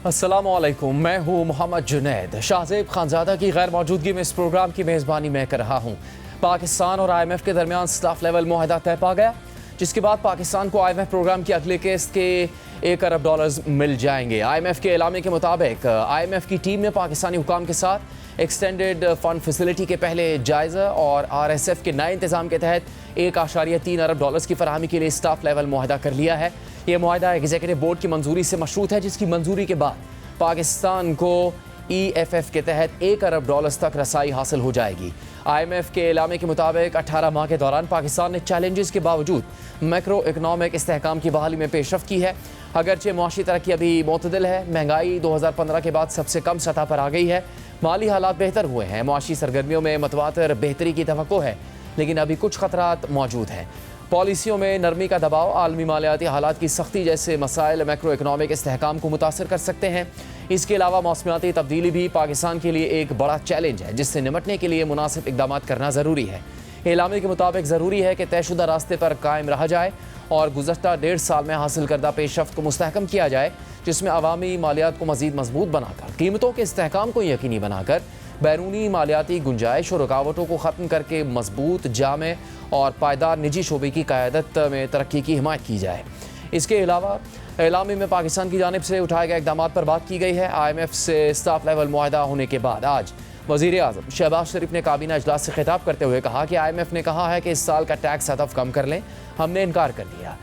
अस्सलामुअलैकुम, मैं हूँ मोहम्मद जुनैद। शाहज़ेब खानज़ादा की गैर मौजूदगी में इस प्रोग्राम की मेज़बानी मैं कर रहा हूँ। पाकिस्तान और IMF के दरमियान स्टाफ लेवल मुआहदा तय पा गया, जिसके बाद पाकिस्तान को IMF प्रोग्राम की अगले किस्त के $1 अरब मिल जाएंगे। IMF के एलामे के मुताबिक IMF की टीम ने पाकिस्तानी हुकाम के साथ एक्सटेंडेड फंड फैसिलिटी के पहले जायज़ा और RSF के नए इंतज़ाम के तहत $1.3 अरब की फरहमी के लिए स्टाफ लेवल मुआहदा कर लिया है। ये मुआहदा एग्जीक्यूटिव बोर्ड की मंजूरी से मशरूत है, जिसकी मंजूरी के बाद पाकिस्तान को EFF के तहत $1 अरब तक रसाई हासिल हो जाएगी। IMF के एलामे के मुताबिक 18 माह के दौरान पाकिस्तान ने चैलेंजेस के बावजूद मैक्रो इकनॉमिक इस्तेहकाम की बहाली में पेशरफ्त की है। अगरचे मुआशी तरक्की अभी मोतदिल है, महंगाई 2015 के बाद सबसे कम सतह पर आ गई है, माली हालात बेहतर हुए हैं, मुआशी सरगर्मियों में मतवातर बेहतरी की तवक्को है, लेकिन अभी कुछ खतरात मौजूद हैं। पॉलिसियों में नरमी का दबाव, आलमी मालियाती हालात की सख्ती जैसे मसाइल मैक्रो इकनॉमिक इस्तेहकाम को मुतासर कर सकते हैं। इसके अलावा मौसमियाती तब्दीली भी पाकिस्तान के लिए एक बड़ा चैलेंज है, जिससे निपटने के लिए मुनासिब इक़दाम करना ज़रूरी है। एलामे के मुताबिक ज़रूरी है कि तयशुदा रास्ते पर कायम रहा जाए और गुज़श्ता 1.5 साल में हासिल करदा पेशरफ्त को मुस्तहकम किया जाए, जिसमें अवामी मालियात को मज़ीद मजबूत बनाकर, कीमतों के इस्तेहकाम को यकीनी बनाकर, बैरूनी मालियाती गुंजाइश और रुकावटों को ख़त्म करके मजबूत, जामे और पायदार निजी शोबे की क़यादत में तरक्की की हिमायत की जाए। इसके अलावा एलामे में पाकिस्तान की जानिब से उठाए गए इक़दामात पर बात की गई है। IMF से स्टाफ लेवल मुआहदा होने के बाद आज वज़ीर आज़म शहबाज शरीफ ने काबीना इजलास से खिताब करते हुए कहा कि IMF ने कहा है कि इस साल का टैक्स हदफ कम कर लें, हमने इनकार कर दिया।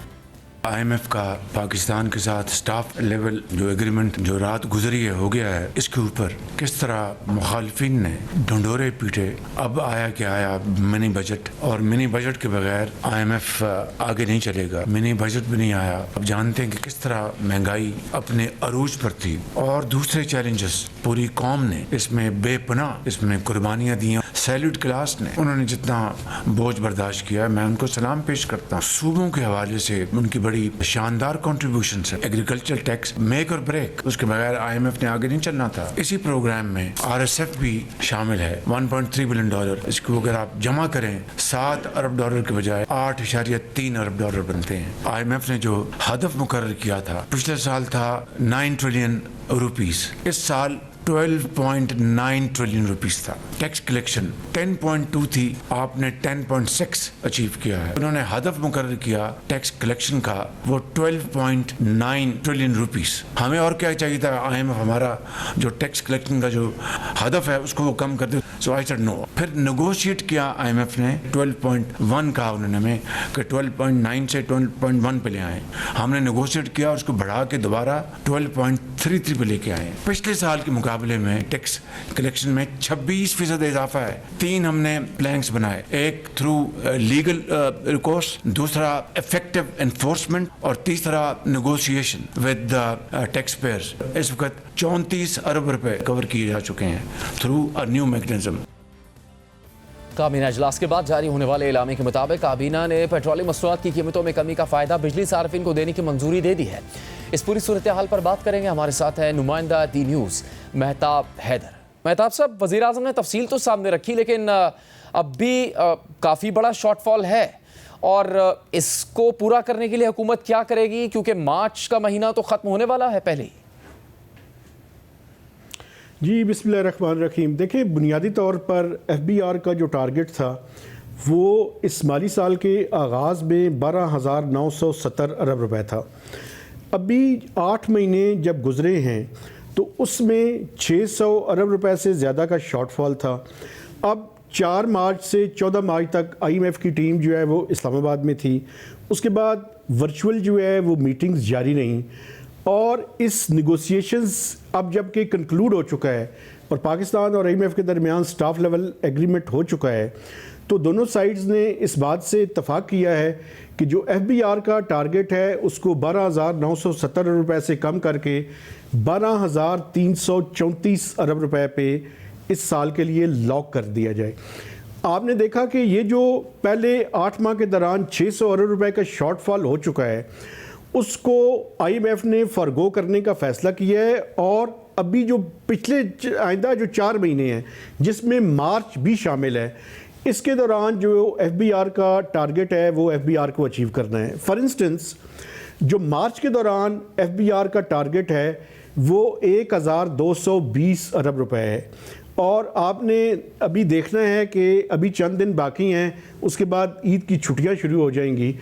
IMF का पाकिस्तान के साथ स्टाफ लेवल जो एग्रीमेंट जो रात गुजरी है हो गया है, इसके ऊपर किस तरह मुखालफिन ने ढंढोरे पीटे। अब आया क्या आया मिनी बजट, और मिनी बजट के बगैर IMF आगे नहीं चलेगा। मिनी बजट भी नहीं आया। अब जानते हैं कि किस तरह महंगाई अपने अरूज पर थी, और दूसरे चैलेंजेस पूरी कौम ने इसमें बेपनाह इसमें कुर्बानियाँ दी। सैल्यूट क्लास ने उन्होंने जितना बोझ बर्दाश्त किया, मैं उनको सलाम पेश करता हूँ। सूबों के हवाले से उनकी बड़ी शानदार कंट्रीब्यूशन है। एग्रीकल्चर टैक्स मेक और ब्रेक, उसके बगैर IMF ने आगे नहीं चलना था। इसी प्रोग्राम में RSF भी शामिल है, $1.3 बिलियन। इसको अगर आप जमा करें $7 अरब के बजाय $8.3 अरब बनते हैं। IMF ने जो हदफ मुकर्रर किया था पिछले साल था 9 ट्रिलियन रुपीस, इस साल 12.9 ट्रिलियन रुपीस था। टैक्स कलेक्शन 10.2 थी, आपने 10.6 अचीव किया है। उन्होंने हदफ मुकर्रर किया टैक्स कलेक्शन का, वो 12.9 ट्रिलियन रुपीस। हमें और क्या चाहिए था? IMF हमारा जो टैक्स कलेक्शन का जो हदफ है उसको वो कम कर दे। सो आई सेड नो। फिर नेगोशिएट किया IMF ने, 12.1 कहा उन्होंने हमें कि 12.9 से 12.1 पे ले आए। हमने नेगोशिएट किया और उसको बढ़ा के दोबारा 12.33 पे लेके आए। पिछले साल के मुकाबले में टैक्स कलेक्शन में 26% इजाफा है। 3 हमने प्लान्स बनाए, एक थ्रू लीगल रिकोर्स, दूसरा इफेक्टिव एनफोर्समेंट और तीसरा नेगोशिएशन विद टैक्स पेयर्स। इस वक्त 34 अरब रुपए कवर किए जा चुके हैं थ्रू अ न्यू मैकेनिज्म। काबीना इजलास के बाद जारी होने वाले एलामे के मुताबिक काबीना ने पेट्रोलियम मसनूआत की कीमतों में कमी का फ़ायदा बिजली सार्फिन को देने की मंजूरी दे दी है। इस पूरी सूरत हाल पर बात करेंगे। हमारे साथ है नुमाइंदा दी न्यूज़ महताब हैदर। महताब साहब, वज़ीर आज़म ने तफसील तो सामने रखी, लेकिन अब भी काफ़ी बड़ा शॉर्टफॉल है, और इसको पूरा करने के लिए हुकूमत क्या करेगी, क्योंकि मार्च का महीना तो ख़त्म होने वाला है पहले ही। जी बिस्मिल्लाहिर्रहमानिर्रहीम। देखिए, बुनियादी तौर पर FBR का जो टारगेट था वो इस माली साल के आगाज़ में 12,970 अरब रुपए था। अभी 8 महीने जब गुजरे हैं तो उसमें 600 अरब रुपए से ज़्यादा का शॉर्टफॉल था। अब 4 मार्च से 14 मार्च तक IMF की टीम जो है वो इस्लामाबाद में थी। उसके बाद वर्चुअल जो है वो मीटिंग्स जारी रहीं, और इस निगोशिएशंस अब जबकि कंक्लूड हो चुका है और पाकिस्तान और IMF के दरमियान स्टाफ लेवल एग्रीमेंट हो चुका है, तो दोनों साइड्स ने इस बात से इत्तफाक किया है कि जो FBR का टारगेट है उसको 12,970 अरब रुपए से कम करके 12,334 अरब रुपए पे इस साल के लिए लॉक कर दिया जाए। आपने देखा कि ये जो पहले 8 माह के दौरान 600 अरब रुपए का शॉर्टफॉल हो चुका है, उसको IMF ने फॉरगो करने का फ़ैसला किया है, और अभी जो पिछले आइंदा जो 4 महीने हैं जिसमें मार्च भी शामिल है, इसके दौरान जो FBR का टारगेट है वो FBR को अचीव करना है। फॉर इंस्टेंस, जो मार्च के दौरान FBR का टारगेट है वो 1220 अरब रुपए है। और आपने अभी देखना है कि अभी चंद दिन बाकी हैं, उसके बाद ईद की छुट्टियां शुरू हो जाएंगी।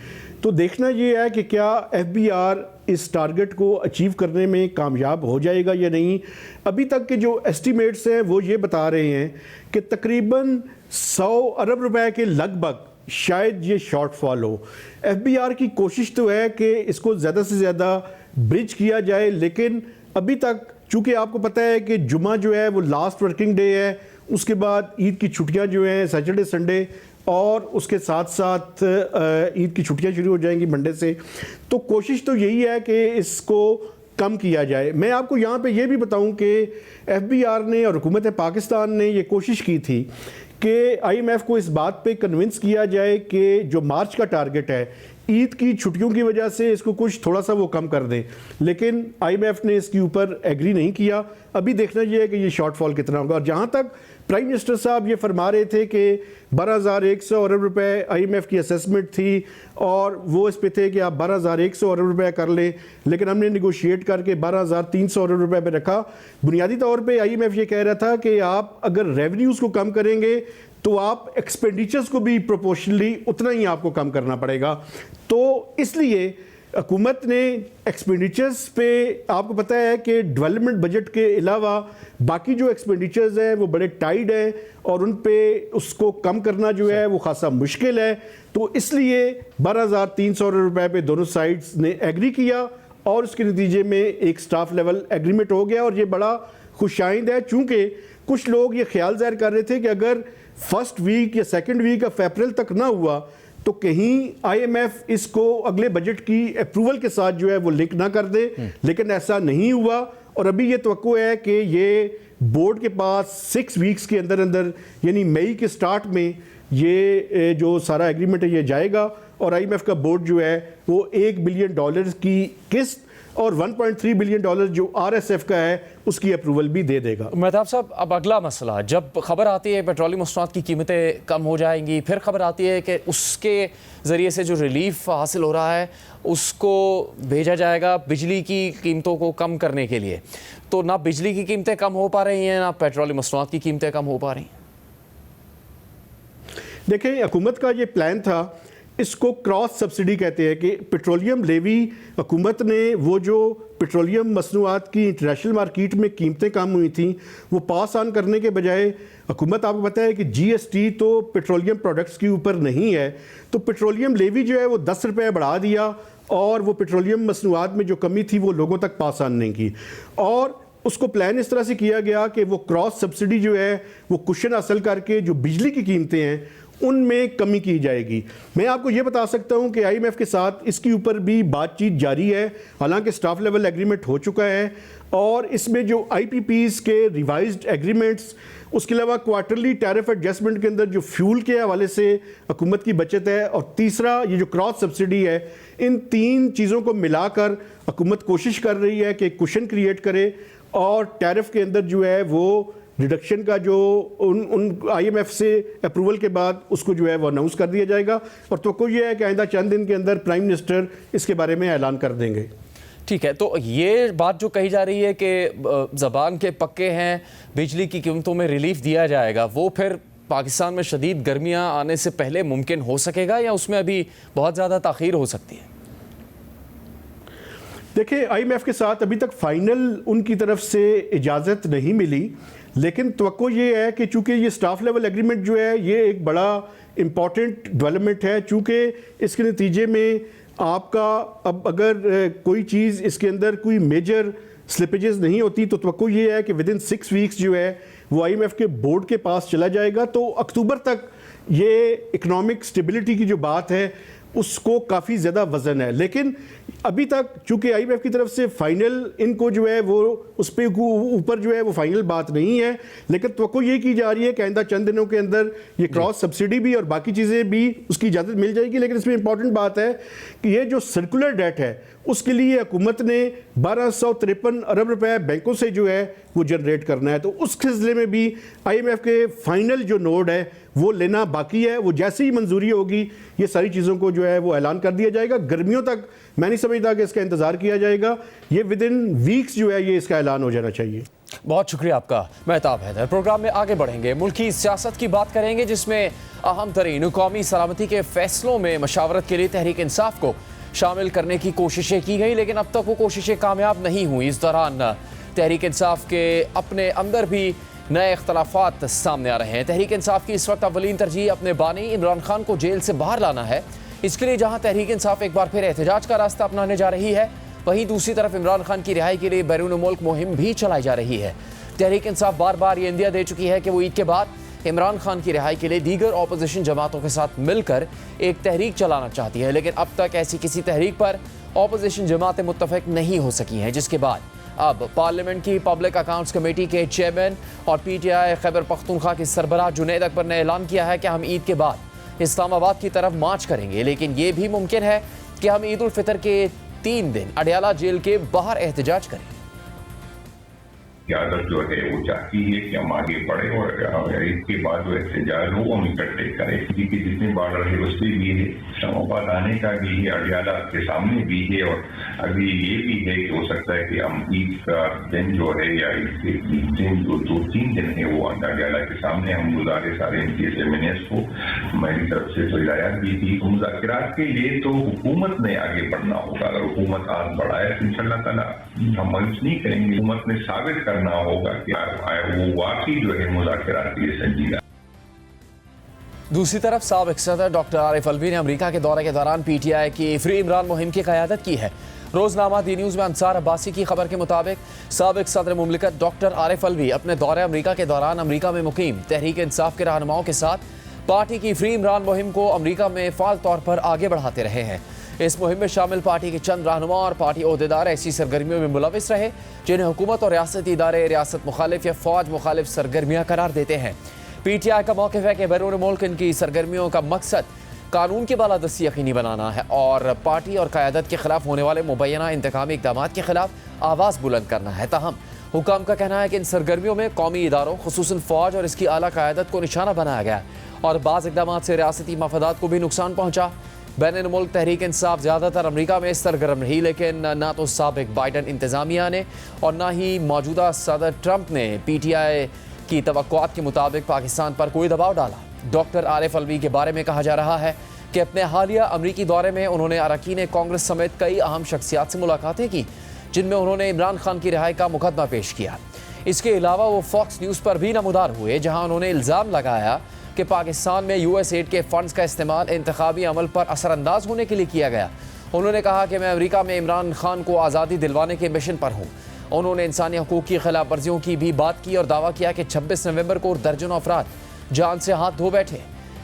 तो देखना ये है कि क्या FBR इस टारगेट को अचीव करने में कामयाब हो जाएगा या नहीं। अभी तक के जो एस्टीमेट्स हैं वो ये बता रहे हैं कि तकरीबन 100 अरब रुपए के लगभग शायद ये शॉर्टफॉल हो। FBR की कोशिश तो है कि इसको ज़्यादा से ज़्यादा ब्रिज किया जाए, लेकिन अभी तक चूँकि आपको पता है कि जुमा जो है वो लास्ट वर्किंग डे है, उसके बाद ईद की छुट्टियां जो हैं सैटरडे संडे, और उसके साथ साथ ईद की छुट्टियां शुरू हो जाएंगी मंडे से। तो कोशिश तो यही है कि इसको कम किया जाए। मैं आपको यहाँ पे ये भी बताऊँ कि FBR ने और हुकूमत पाकिस्तान ने ये कोशिश की थी कि IMF को इस बात पे कन्विंस किया जाए कि जो मार्च का टारगेट है ईद की छुट्टियों की वजह से इसको कुछ थोड़ा सा वो कम कर दें, लेकिन IMF ने इसके ऊपर एग्री नहीं किया। अभी देखना ये है कि ये शॉर्टफॉल कितना होगा। और जहाँ तक प्राइम मिनिस्टर साहब ये फरमा रहे थे कि 12,100 अरब रुपए IMF की असेसमेंट थी और वो इस पे थे कि आप 12,100 अरब रुपए कर लें, लेकिन हमने निगोशिएट करके 12,300 अरब रुपए पे रखा। बुनियादी तौर पे IMF ये कह रहा था कि आप अगर रेवेन्यूज़ को कम करेंगे तो आप एक्सपेंडिचर्स को भी प्रोपोर्शनली उतना ही आपको कम करना पड़ेगा। तो इसलिए हुकूमत ने एक्सपेंडिचर्स पे, आपको पता है कि डेवलपमेंट बजट के अलावा बाकी जो एक्सपेंडिचर्स हैं वो बड़े टाइट हैं और उन पे उसको कम करना जो है वो खासा मुश्किल है। तो इसलिए 12,300 रुपए पे दोनों साइड्स ने एग्री किया और उसके नतीजे में एक स्टाफ लेवल एग्रीमेंट हो गया। और ये बड़ा खुशाइंद है, चूँकि कुछ लोग ये ख्याल ज़ाहिर कर रहे थे कि अगर फर्स्ट वीक या सेकंड वीक ऑफ अप्रैल तक ना हुआ तो कहीं IMF इसको अगले बजट की अप्रूवल के साथ जो है वो लिंक ना कर दे, लेकिन ऐसा नहीं हुआ। और अभी ये तवक्को है कि ये बोर्ड के पास 6 वीक्स के अंदर अंदर यानी मई के स्टार्ट में ये जो सारा एग्रीमेंट है ये जाएगा और IMF का बोर्ड जो है वो $1 बिलियन की किस्त और $1.3 बिलियन जो RSF का है उसकी अप्रूवल भी दे देगा। मेहताब साहब, अब अगला मसला, जब खबर आती है पेट्रोलियम मसनूआत की कीमतें कम हो जाएंगी, फिर खबर आती है कि उसके ज़रिए से जो रिलीफ हासिल हो रहा है उसको भेजा जाएगा बिजली की कीमतों को कम करने के लिए। तो ना बिजली की कीमतें कम हो पा रही हैं, ना पेट्रोलियम मसनूआत की कीमतें कम हो पा रही। देखें, हुकूमत का ये प्लान था, इसको क्रॉस सब्सिडी कहते हैं कि पेट्रोलियम लेवी हुकूमत ने वो जो पेट्रोलियम मसनूआत की इंटरनेशनल मार्केट में कीमतें कम हुई थी वो पास ऑन करने के बजाय हुकूमत, आपको पता है कि GST तो पेट्रोलियम प्रोडक्ट्स के ऊपर नहीं है, तो पेट्रोलियम लेवी जो है वो 10 रुपये बढ़ा दिया और वो पेट्रोलियम मसनूआत में जो कमी थी वो लोगों तक पास ऑन नहीं की। और उसको प्लान इस तरह से किया गया कि वो क्रॉस सब्सिडी जो है वो कुशन हासिल करके जो बिजली की कीमतें हैं उनमें कमी की जाएगी। मैं आपको ये बता सकता हूँ कि IMF के साथ इसके ऊपर भी बातचीत जारी है, हालांकि स्टाफ लेवल एग्रीमेंट हो चुका है और इसमें जो IPPs के रिवाइज्ड एग्रीमेंट्स, उसके अलावा क्वार्टरली टैरिफ एडजस्टमेंट के अंदर जो फ्यूल के हवाले से हुकूमत की बचत है और तीसरा ये जो क्रॉस सब्सिडी है, इन 3 चीज़ों को मिलाकर हुकूमत कोशिश कर रही है कि कुशन क्रिएट करे और टैरिफ के अंदर जो है वो रिडक्शन का जो उन IMF से अप्रूवल के बाद उसको जो है वो अनाउंस कर दिया जाएगा। और तो कोई ये है कि आइंदा चंद दिन के अंदर प्राइम मिनिस्टर इसके बारे में ऐलान कर देंगे। ठीक है, तो ये बात जो कही जा रही है कि ज़बान के पक्के हैं, बिजली की कीमतों में रिलीफ दिया जाएगा, वो फिर पाकिस्तान में शदीद गर्मियाँ आने से पहले मुमकिन हो सकेगा या उसमें अभी बहुत ज़्यादा ताख़ीर हो सकती है? देखिए, IMF के साथ अभी तक फाइनल उनकी तरफ से इजाज़त नहीं मिली, लेकिन तवक्को ये है कि चूँकि ये स्टाफ लेवल एग्रीमेंट जो है ये एक बड़ा इम्पॉर्टेंट डेवलपमेंट है, चूँकि इसके नतीजे में आपका अब अगर कोई चीज़ इसके अंदर कोई मेजर स्लिपेजेस नहीं होती तो तवक्को ये है कि विदिन 6 वीक्स जो है वो IMF के बोर्ड के पास चला जाएगा। तो अक्टूबर तक ये इकोनॉमिक स्टेबिलिटी की जो बात है उसको काफ़ी ज़्यादा वज़न है। लेकिन अभी तक चूँकि IMF की तरफ से फाइनल इनको जो है वो उस पर ऊपर जो है वो फाइनल बात नहीं है, लेकिन तो ये की जा रही है कि आइंदा चंद दिनों के अंदर ये क्रॉस सब्सिडी भी और बाकी चीज़ें भी उसकी इजाज़त मिल जाएगी। लेकिन इसमें इंपॉर्टेंट बात है कि ये जो सर्कुलर डेट है उसके लिए हुकूमत ने 1253 अरब रुपए बैंकों से जो है वो जनरेट करना है। तो उस सिलसिले में भी IMF के फाइनल जो नोड है वो लेना बाकी है। वो जैसे ही मंजूरी होगी ये सारी चीज़ों को जो है वो ऐलान कर दिया जाएगा। गर्मियों तक मैं नहीं समझता कि इसका इंतज़ार किया जाएगा, ये विद इन वीक्स जो है ये इसका ऐलान हो जाना चाहिए। बहुत शुक्रिया आपका मेहताब हैदर। प्रोग्राम में आगे बढ़ेंगे, मुल्की सियासत की बात करेंगे जिसमें अहम तरीन कौमी सलामती के फैसलों में मशावरत के लिए तहरीक इंसाफ को शामिल करने की कोशिशें की गई, लेकिन अब तक वो कोशिशें कामयाब नहीं हुई। इस दौरान तहरीक इंसाफ के अपने अंदर भी नए इख्तलाफात सामने आ रहे हैं। तहरीक इंसाफ की इस वक्त अवलीन तरजीह अपने बानी इमरान खान को जेल से बाहर लाना है। इसके लिए जहां तहरीक इंसाफ एक बार फिर एहतजाज का रास्ता अपनाने जा रही है, वहीं दूसरी तरफ इमरान खान की रिहाई के लिए बैरून मुल्क मुहिम भी चलाई जा रही है। तहरीक इंसाफ बार बार ये इंदिया दे चुकी है कि वो ईद के बाद इमरान खान की रिहाई के लिए दीगर अपोजिशन जमातों के साथ मिलकर एक तहरीक चलाना चाहती है, लेकिन अब तक ऐसी किसी तहरीक पर अपोजिशन जमातें मुत्तफिक नहीं हो सकी हैं, जिसके बाद अब पार्लियामेंट की पब्लिक अकाउंट्स कमेटी के चेयरमैन और PTI खैबर पख्तूनख्वा के सरबराह जुनैद अकबर ने ऐलान किया है कि हम ईद के बाद इस्लामाबाद की तरफ मार्च करेंगे, लेकिन ये भी मुमकिन है कि हम ईद उल फितर के 3 दिन अडयाला जेल के बाहर एहतजाज करें। क़यादत जो है वो चाहती है कि हम आगे बढ़े और इसके बाद जो एहतजाज हो हम इकट्ठे करें, क्योंकि जितने बॉर्डर है उस पर भी है, इस्लामाबाद आने का भी है, अडयाला के सामने भी है, और अभी ये भी है कि हो सकता है कि हम ईद का दिन जो है या ईद के दिन जो 2-3 दिन है वो अडयाला के सामने हम गुजारे सारे इनके सेमिनार्स को मेरी तरफ से तो हिदायत भी थी। मुज़ाकरात के लिए तो हुकूमत ने आगे बढ़ना होगा। अगर हुकूमत हाथ बढ़ाए तो इंशाअल्लाह ताला हम मंच नहीं करेंगे। हुकूमत ने साबित करना होगा कि वो वाकई जो है मुज़ाकरात के लिए संजीदा। दूसरी तरफ साबिक सदर डॉक्टर आरिफ अलवी ने अमेरिका के दौरे के दौरान PTI की फ्री इमरान मुहिम की क़यादत की है। रोजनामा दी न्यूज़ में अंसार अब्बासी की खबर के मुताबिक साबिक सदर मुमलिकत डॉक्टर आरिफ अलवी अपने दौरे अमेरिका के दौरान अमेरिका में मुकीम तहरीक इंसाफ के रहनुमाओं के साथ पार्टी की फ्री इमरान मुहिम को अमेरिका में फ़ाल तौर पर आगे बढ़ाते रहे हैं। इस मुहिम में शामिल पार्टी के चंद रहनुमा और पार्टी ओहदेदार ऐसी सरगर्मियों में मुलविस रहे जिन्हें हुकूमत और रियासती इदारे रियासत मुखालिफ या फौज मुखालिफ सरगर्मियाँ करार देते हैं। PTI का मौक़िफ़ है कि बैरून मुल्क इनकी सरगर्मियों का मकसद कानून की बालादस्ती यकीनी बनाना है और पार्टी और क़यादत के खिलाफ होने वाले मुबैना इंतकामी इक़दाम के खिलाफ आवाज़ बुलंद करना है। ताहम हुकाम का कहना है कि इन सरगर्मियों में कौमी इदारों खुसूसन फ़ौज और इसकी आला क़यादत को निशाना बनाया गया और बाज़ इक़दाम से रियासती मफादात को भी नुकसान पहुँचा। बैन मुल्क तहरीक इंसाफ ज़्यादातर अमरीका में सरगर्म रही, लेकिन ना तो साबिक बाइडन इंतज़ामिया ने और ना ही मौजूदा सदर ट्रंप ने PTI की तवक्कुआत के मुताबिक पाकिस्तान पर कोई दबाव डाला। डॉक्टर आरिफ अलवी के बारे में कहा जा रहा है कि अपने हालिया अमरीकी दौरे में उन्होंने अरकान कांग्रेस समेत कई अहम शख्सियात से मुलाकातें की, जिनमें उन्होंने इमरान खान की रिहाई का मुकदमा पेश किया। इसके अलावा वो फॉक्स न्यूज़ पर भी नमूदार हुए, जहाँ उन्होंने इल्ज़ाम लगाया कि पाकिस्तान में USAID के फ़ंड्स का इस्तेमाल इंतखाबी अमल पर असरअंदाज होने के लिए किया गया। उन्होंने कहा कि मैं अमेरिका में इमरान खान को आज़ादी दिलवाने के मिशन पर हूँ। उन्होंने इंसानी हकूक़ की खिलाफ वर्जियों की भी बात की और दावा किया कि 26 नवंबर को दर्जनों अफराद जान से हाथ धो बैठे।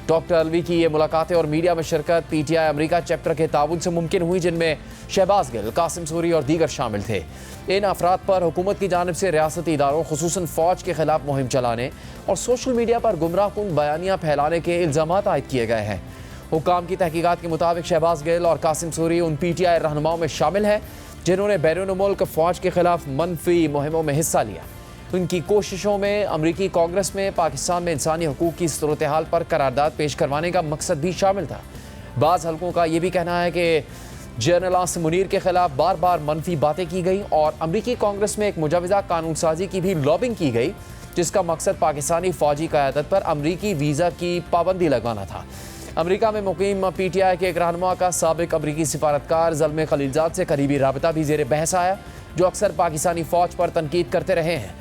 डॉक्टर अलवी की ये मुलाकातें और मीडिया में शिरकत PTI अमेरिका चैप्टर के ताउन से मुमकिन हुई, जिनमें शहबाज गिल, कासिम सूरी और दीगर शामिल थे। इन अफराद पर हुकूमत की जानिब से रियासती इदारों खुसूसन फ़ौज के खिलाफ मुहिम चलाने और सोशल मीडिया पर गुमराहकुन बयानियाँ फैलाने के इल्ज़ामात आयद किए गए हैं। हुकाम की तहकीकात के मुताबिक शहबाज गिल और कासिम सूरी उन PTI रहनुमाओं में शामिल हैं जिन्होंने बैरून मुल्क फ़ौज के खिलाफ मनफी मुहिमों में हिस्सा लिया। उनकी कोशिशों में अमरीकी कांग्रेस में पाकिस्तान में इंसानी हकूक़ की सूरत हाल पर करारदाद पेश करवाने का मकसद भी शामिल था। बाज़ हल्कों का ये भी कहना है कि जनरल आसिम मुनीर के खिलाफ बार बार मनफी बातें की गई और अमरीकी कांग्रेस में एक मुजवज़ा कानून साजी की भी लॉबिंग की गई, जिसका मकसद पाकिस्तानी फ़ौजी क़यादत पर अमरीकी वीज़ा की पाबंदी लगवाना था। अमरीका में मुकीम PTI के एक रहनुमा का साबिक अमरीकी सिफारतकार ज़ल्मे खलीलजाद से करीबी राबता भी ज़ेर बहस आया, जो अक्सर पाकिस्तानी फ़ौज पर तनकीद करते रहे हैं।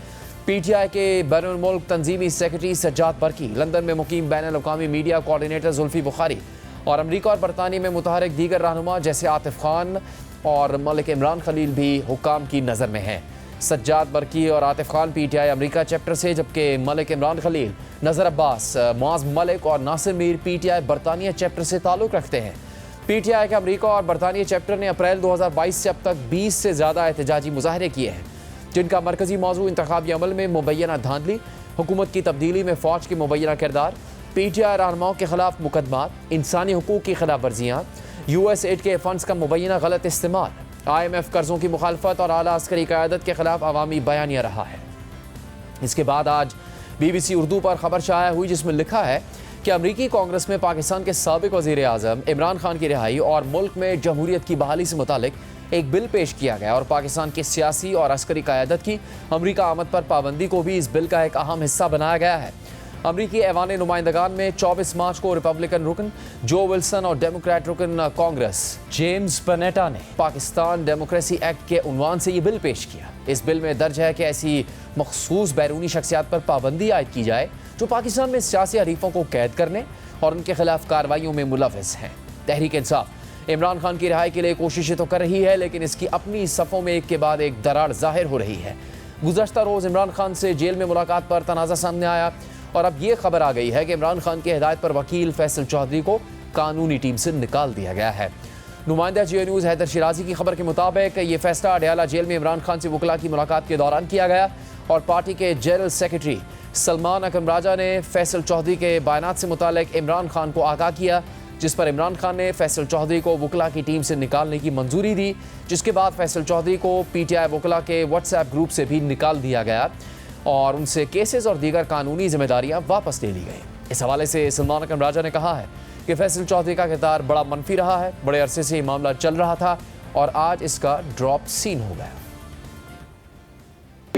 PTI के बैरून मुल्क तंजीमी सेक्रेटरी सज्जाद बरकी, लंदन में मुकीम बैन अल-अक़वामी मीडिया कोऑर्डिनेटर जुल्फ़ी बुखारी और अमरीका और बरतानिया में मुतहरिक दीगर रहनुमा जैसे आतिफ खान और मलिक इमरान खलील भी हुकाम की नज़र में हैं। सज्जाद बरकी और आतिफ खान PTI अमरीका चैप्टर से, जबकि मलिक इमरान खलील, नज़र अब्बास, मुआज़ मलिक और नासिर मीर PTI बरतानिया चैप्टर से ताल्लुक़ रखते हैं। PTI के अमरीका और बरतानिया चैप्टर ने अप्रैल 2022 से अब तक 20 से ज़्यादा एहतजाजी मुजाहरे किए हैं, जिनका मरकज़ी मौजू इंतखाबी अमल में मुबैना धांधली, हुकूमत की तब्दीली में फ़ौज के मुबैना किरदार, PTI रहनुमाओं के खिलाफ मुकदमात, इंसानी हकूक़ की खिलाफ वर्जियाँ, USAID के फ़ंड्स का मुबैना गलत इस्तेमाल, IMF कर्ज़ों की मुखालफत और आला अस्करी क़यादत के खिलाफ अवामी बयानिया रहा है। इसके बाद आज BBC उर्दू पर खबर शाया हुई, जिसमें लिखा है कि अमरीकी कांग्रेस में पाकिस्तान के साबिक वज़ीर आज़म इमरान खान की रिहाई और मुल्क में जमहूरियत की बहाली से मुतालिक एक बिल पेश किया गया और पाकिस्तान की सियासी और अस्करी क़यादत की अमरीका आमद पर पाबंदी को भी इस बिल का एक अहम हिस्सा बनाया गया है। अमरीकी ऐवान नुमाइंदगान में 24 मार्च को रिपब्लिकन रुकन जो विल्सन और डेमोक्रेट रुकन कांग्रेस जेम्स पनेटा ने पाकिस्तान डेमोक्रेसी एक्ट के उन्वान से ये बिल पेश किया। इस बिल में दर्ज है कि ऐसी मखसूस बैरूनी शख्सियात पर पाबंदी आयद की जाए जो पाकिस्तान में सियासी हरीफों को कैद करने और उनके खिलाफ कार्रवाइयों में मुलविस हैं। तहरीक इंसाफ इमरान खान की रिहाई के लिए कोशिशें तो कर रही है, लेकिन इसकी अपनी सफ़ों में एक के बाद एक दरार जाहिर हो रही है। गुज़श्ता रोज़ इमरान खान से जेल में मुलाकात पर तनाज़ा सामने आया और अब ये खबर आ गई है कि इमरान खान की हिदायत पर वकील फैसल चौधरी को कानूनी टीम से निकाल दिया गया है। नुमाइंदा जियो न्यूज़ हैदर शिराजी की खबर के मुताबिक ये फैसला अडयाला जेल में इमरान खान से वकला की मुलाकात के दौरान किया गया और पार्टी के जनरल सेक्रेटरी सलमान अकरम राजा ने फैसल चौधरी के बयानात से मुतालिक इमरान खान को आगाह किया, जिस पर इमरान खान ने फैसल चौधरी को वकला की टीम से निकालने की मंजूरी दी, जिसके बाद फैसल चौधरी को PTI वकला के व्हाट्सएप ग्रुप से भी निकाल दिया गया और उनसे केसेस और दीगर कानूनी जिम्मेदारियां वापस ले ली गई। इस हवाले से सलमान अकरम राजा ने कहा है कि फैसल चौधरी का किरदार बड़ा मनफी रहा है, बड़े अरसे से ये मामला चल रहा था और आज इसका ड्रॉप सीन हो गया।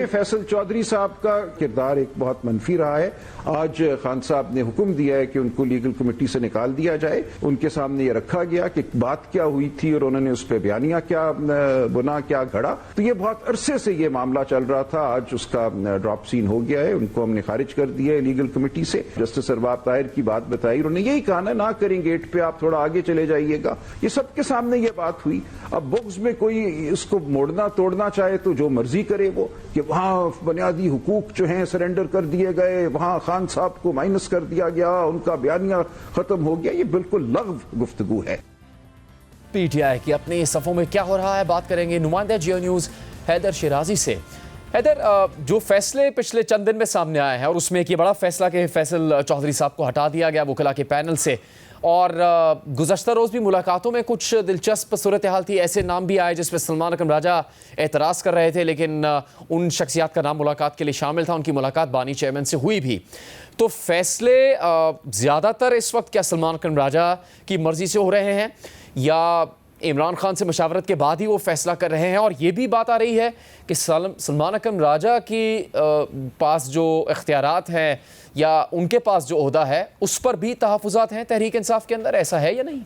फैसल चौधरी साहब का किरदार एक बहुत मनफी रहा है। आज खान साहब ने हुक्म दिया है कि उनको लीगल कमेटी से निकाल दिया जाए। उनके सामने ये रखा गया कि बात क्या हुई थी और उन्होंने उस पर बयानिया क्या बुना क्या घड़ा। तो ये बहुत अरसे से ये मामला चल रहा था, आज उसका ड्रॉप सीन हो गया है। उनको हमने खारिज कर दिया है लीगल कमेटी से। जस्टिस अरबाब ताहिर की बात बताई, उन्होंने यही कहा ना करें गेट पे, आप थोड़ा आगे चले जाइएगा। ये सबके सामने ये बात हुई। अब बुक्स में कोई इसको मोड़ना तोड़ना चाहे तो जो मर्जी करे वो, कि वहां बुनियादी हुकूक जो हैं सरेंडर कर दिए गए, वहां खान साहब को माइनस कर दिया गया, उनका बयानिया खत्म हो गया। ये बिल्कुल लग़्व गुफ्तगू है। PTI की अपनी सफ़ों में क्या हो रहा है, बात करेंगे नुमाइंदा जियो न्यूज़ हैदर शिराजी से। हैदर, जो फैसले पिछले चंद दिन में सामने आए हैं और उसमें एक ये बड़ा फैसला कि फैसल चौधरी साहब को हटा दिया गया वकला के पैनल से, और गुज़श्ता रोज़ भी मुलाकातों में कुछ दिलचस्प सूरत हाल थी। ऐसे नाम भी आए जिस पर सलमान अकरम राजा एतराज़ कर रहे थे, लेकिन उन शख्सियात का नाम मुलाकात के लिए शामिल था। उनकी मुलाकात बानी चेयरमैन से हुई भी। तो फैसले ज़्यादातर इस वक्त क्या सलमान अकरम राजा की मर्ज़ी से हो रहे हैं या इमरान खान से मशावरत के बाद ही वो फैसला कर रहे हैं? और ये भी बात आ रही है कि सलमान अकरम राजा की पास जो इख्तियारात हैं या उनके पास जो ओहदा है उस पर भी तहफ़्फ़ुज़ात हैं तहरीक इंसाफ के अंदर, ऐसा है या नहीं?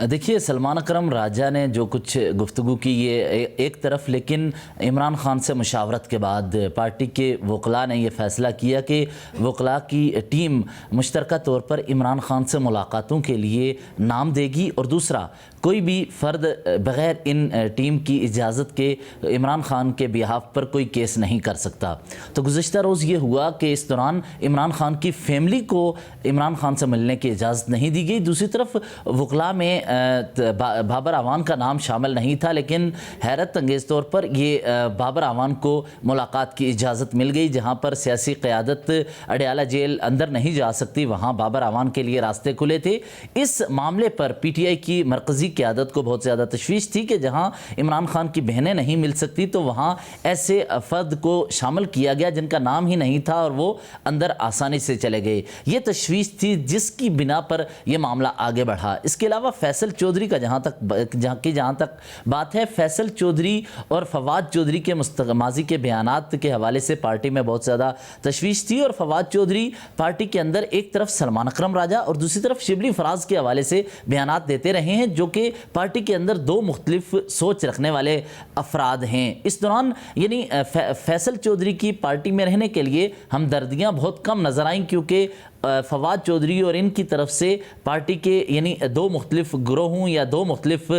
देखिए, सलमान अकरम राजा ने जो कुछ गुफ्तगू की ये एक तरफ, लेकिन इमरान खान से मुशावरत के बाद पार्टी के वकला ने यह फ़ैसला किया कि वकला की टीम मुश्तरका तौर पर इमरान खान से मुलाकातों के लिए नाम देगी और दूसरा कोई भी फ़र्द बग़ैर इन टीम की इजाज़त के इमरान खान के बिहाफ पर कोई केस नहीं कर सकता। तो गुज़श्ता रोज़ ये हुआ कि इस दौरान इमरान खान की फैमिली को इमरान खान से मिलने की इजाज़त नहीं दी गई। दूसरी तरफ वकला में बाबर आवान का नाम शामिल नहीं था, लेकिन हैरत अंगेज़ तौर पर ये बाबर आवान को मुलाकात की इजाज़त मिल गई। जहाँ पर सियासी क़यादत अडयाला जेल अंदर नहीं जा सकती, वहाँ बाबर आवान के लिए रास्ते खुले थे। इस मामले पर PTI की मरकज़ी क़यादत को बहुत ज़्यादा तशवीश थी कि जहाँ इमरान खान की बहनें नहीं मिल सकती तो वहाँ ऐसे फ़र्द को शामिल किया गया जिनका नाम ही नहीं था और वो अंदर आसानी से चले गए। ये तशवीश थी जिसकी बिना पर यह मामला आगे बढ़ा। इसके अलावा फैसल चौधरी का जहाँ तक बात है, फैसल चौधरी और फवाद चौधरी के माजी के बयानात के हवाले से पार्टी में बहुत ज़्यादा तशवीश थी और फवाद चौधरी पार्टी के अंदर एक तरफ सलमान अकरम राजा और दूसरी तरफ शिबली फराज के हवाले से बयानात देते रहे हैं, जो कि पार्टी के अंदर दो मुख्तलिफ सोच रखने वाले अफराद हैं। इस दौरान यानी फैसल चौधरी की पार्टी में रहने के लिए हमदर्दियाँ बहुत कम नज़र आईं, क्योंकि फवाद चौधरी और इनकी तरफ से पार्टी के यानी दो मुख्तलिफ ग्रोहों या दो मुख्तलिफ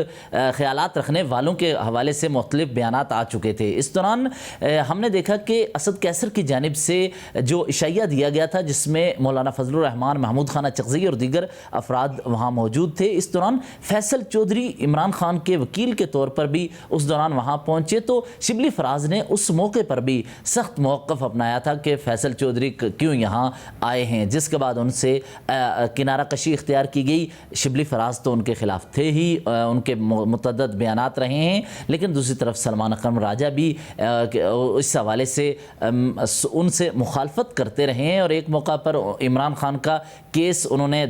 ख्यालात रखने वालों के हवाले से मुख्तलिफ बयानात आ चुके थे। इस दौरान हमने देखा कि असद कैसर की जानिब से जो इशाइया दिया गया था, जिसमें मौलाना फजलुर रहमान, महमूद खान चकज़ई और दीगर अफराद वहाँ मौजूद थे। इस दौरान फैसल चौधरी इमरान खान के वकील के तौर पर भी उस दौरान वहाँ पहुँचे, तो शिबली फराज ने उस मौके पर भी सख्त मौक़िफ़ अपनाया था कि फैसल चौधरी क्यों यहाँ आए हैं, जिसके उसके बाद उनसे किनारा कशी इख्तियार की गई। शिबली फराज तो उनके ख़िलाफ़ थे ही, उनके मुतअद्दिद बयानात रहे हैं, लेकिन दूसरी तरफ सलमान अकरम राजा भी इस हवाले से उनसे मुखालफत करते रहे हैं और एक मौका पर इमरान खान का केस उन्होंने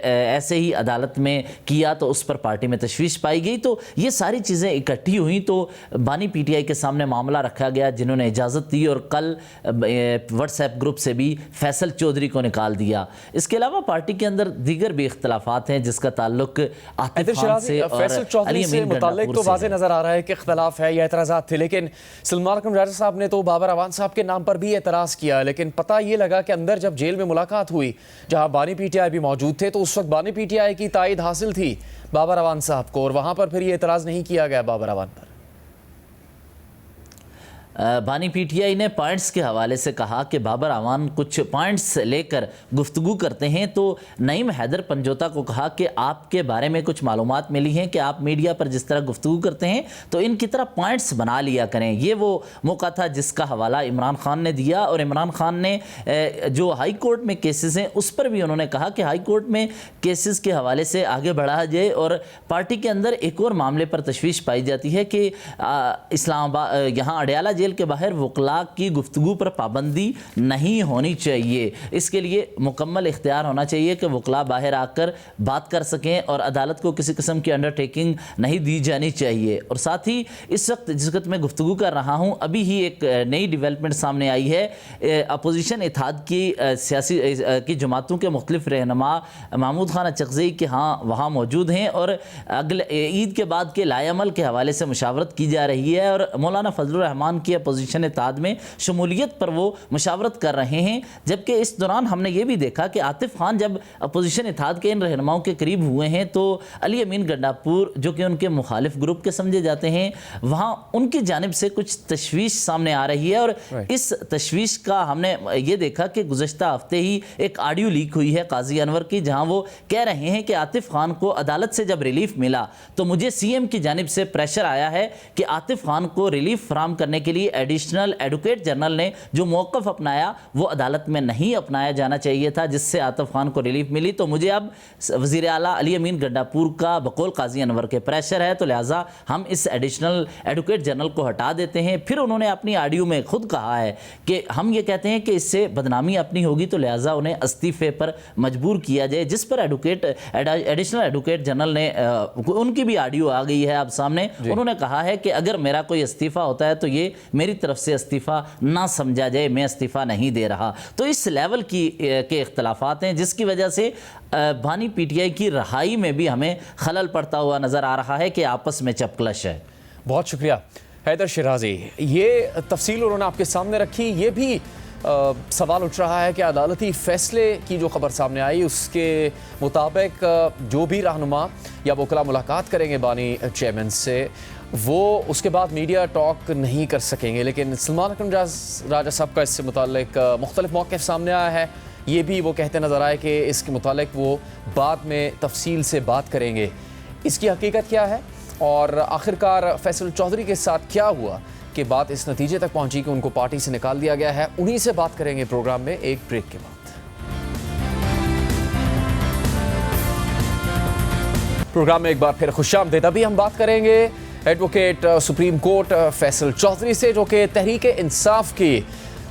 ऐसे ही अदालत में किया तो उस पर पार्टी में तशवीश पाई गई। तो ये सारी चीज़ें इकट्ठी हुई तो बानी पीटीआई के सामने मामला रखा गया, जिन्होंने इजाज़त दी और कल व्हाट्सएप ग्रुप से भी फैसल चौधरी को निकाल दिया। इसके अलावा पार्टी के अंदर दीगर भी इख्तलाफात हैं जिसका ताल्लुक आतिफ खान से और फैसल चौधरी से मुताल्लिक तो वाज़े नज़र आ रहा है कि इख्तलाफ है या एतराज़ात थे, लेकिन सलमान अकरम राजा साहब ने तो बाबर अवान साहब के नाम पर भी एतराज़ किया। लेकिन पता ये लगा कि अंदर जब जेल में मुलाकात हुई जहाँ बानी पीटीआई भी मौजूद थे तो उस वक्त बानी पीटीआई की तायद हासिल थी बाबर अवान साहब को और वहाँ पर फिर ये एतराज़ नहीं किया गया बाबर अवान पर। बानी पीटीआई ने पॉइंट्स के हवाले से कहा कि बाबर अवान कुछ पॉइंट्स लेकर गुफ्तगू करते हैं तो नईम हैदर पंजोता को कहा कि आपके बारे में कुछ मालूमात मिली हैं कि आप मीडिया पर जिस तरह गुफ्तगू करते हैं तो इनकी तरह पॉइंट्स बना लिया करें। ये वो मौका था जिसका हवाला इमरान खान ने दिया और इमरान खान ने जो हाई कोर्ट में केसेस हैं उस पर भी उन्होंने कहा कि हाई कोर्ट में केसेस के हवाले से आगे बढ़ा जाए। और पार्टी के अंदर एक और मामले पर तशवीश पाई जाती है कि इस्लामाबाद यहाँ अडयाला जेल के बाहर वकला की गुफ्तगू पर पाबंदी नहीं होनी चाहिए। इसके लिए मुकम्मल इख्तियार होना चाहिए कि वकला बाहर आकर बात कर सकें और अदालत को किसी किस्म की अंडरटेकिंग नहीं दी जानी चाहिए। और साथ ही इस वक्त जिस वक्त मैं गुफ्तगू कर रहा हूँ अभी ही एक नई डेवलपमेंट सामने आई है। अपोजिशन इत्तेहाद की सियासी की जमातों के मुख्तलिफ रहनुमा महमूद खान अचकज़ई के वहाँ मौजूद हैं और अगले ईद के बाद के लाएअमल के हवाले से मुशावरत की जा रही है और मौलाना फजलुर रहमान की अपोजिशन इत्तेहाद में शमूलियत पर वो मुशावरत कर रहे हैं। जबकि इस दौरान हमने ये भी देखा कि आतिफ खान जब अपोजिशन इत्तेहाद के इन रहनुमाओं के करीब हुए हैं तो अली अमीन गंडापुर जो कि उनके मुखालिफ ग्रुप के समझे जाते हैं वहाँ उनकी जानिब से कुछ तशवीश सामने आ रही है। और इस तशवीश का हमने ये देखा कि गुज़श्ता हफ्ते ही एक ऑडियो लीक हुई है काजी अनवर की, जहाँ वो कह रहे हैं कि आतिफ खान को अदालत से जब रिलीफ मिला तो मुझे सीएम की जानिब से प्रेशर आया है कि आतिफ खान को रिलीफ फराहम करने के लिए एडिशनल एडवोकेट जनरल ने जो मौक़िफ़ अपनाया वो अदालत में नहीं अपनाया जाना चाहिए था, जिससे आतिफ खान को रिलीफ मिली। तो मुझे अब वज़ीर आला अली अमीन गंडापुर का बकौल काजी अनवर के प्रेशर है, तो लिहाजा हम इस एडिशनल एडवोकेट जनरल को हटा देते हैं। फिर उन्होंने अपनी ऑडियो में खुद कहा है कि हम ये कहते हैं कि इससे बदनामी अपनी होगी तो लिहाजा उन्हें इस्तीफ़े पर मजबूर किया जाए, जिस पर एडिशनल एडवोकेट जनरल ने उनकी भी ऑडियो आ गई है अब सामने। उन्होंने कहा है कि अगर मेरा कोई इस्तीफ़ा होता है तो ये मेरी तरफ से इस्तीफ़ा ना समझा जाए, मैं इस्तीफ़ा नहीं दे रहा। तो इस लेवल के इख्तलाफात हैं जिसकी वजह से बानी पीटीआई की रहाई में भी हमें खलल पड़ता हुआ नज़र आ रहा है कि आपस में चपकलश है। बहुत शुक्रिया हैदर शिराजी, ये तफसील उन्होंने आपके सामने रखी। ये भी सवाल उठ रहा है कि अदालती फ़ैसले की जो खबर सामने आई उसके मुताबिक जो भी रहनुमा या वकला मुलाकात करेंगे बानी चेयरमैन से वो उसके बाद मीडिया टॉक नहीं कर सकेंगे। लेकिन सलमान अकरम राजा साहब का इससे मुताल्लिक मुख्तलिफ मौक़िफ़ सामने आया है। ये भी वो कहते नज़र आए कि इसके मुताल्लिक वो बाद में तफसील से बात करेंगे। इसकी हकीकत क्या है और आखिरकार फैसल चौधरी के साथ क्या हुआ कि बात इस नतीजे तक पहुंची कि उनको पार्टी से निकाल दिया गया है, उन्हीं से बात करेंगे प्रोग्राम में एक ब्रेक के बाद। प्रोग्राम में एक बार फिर खुशामदीद। अभी हम बात करेंगे advocate supreme court Faisal Chaudhary से, जो कि तहरीक इंसाफ की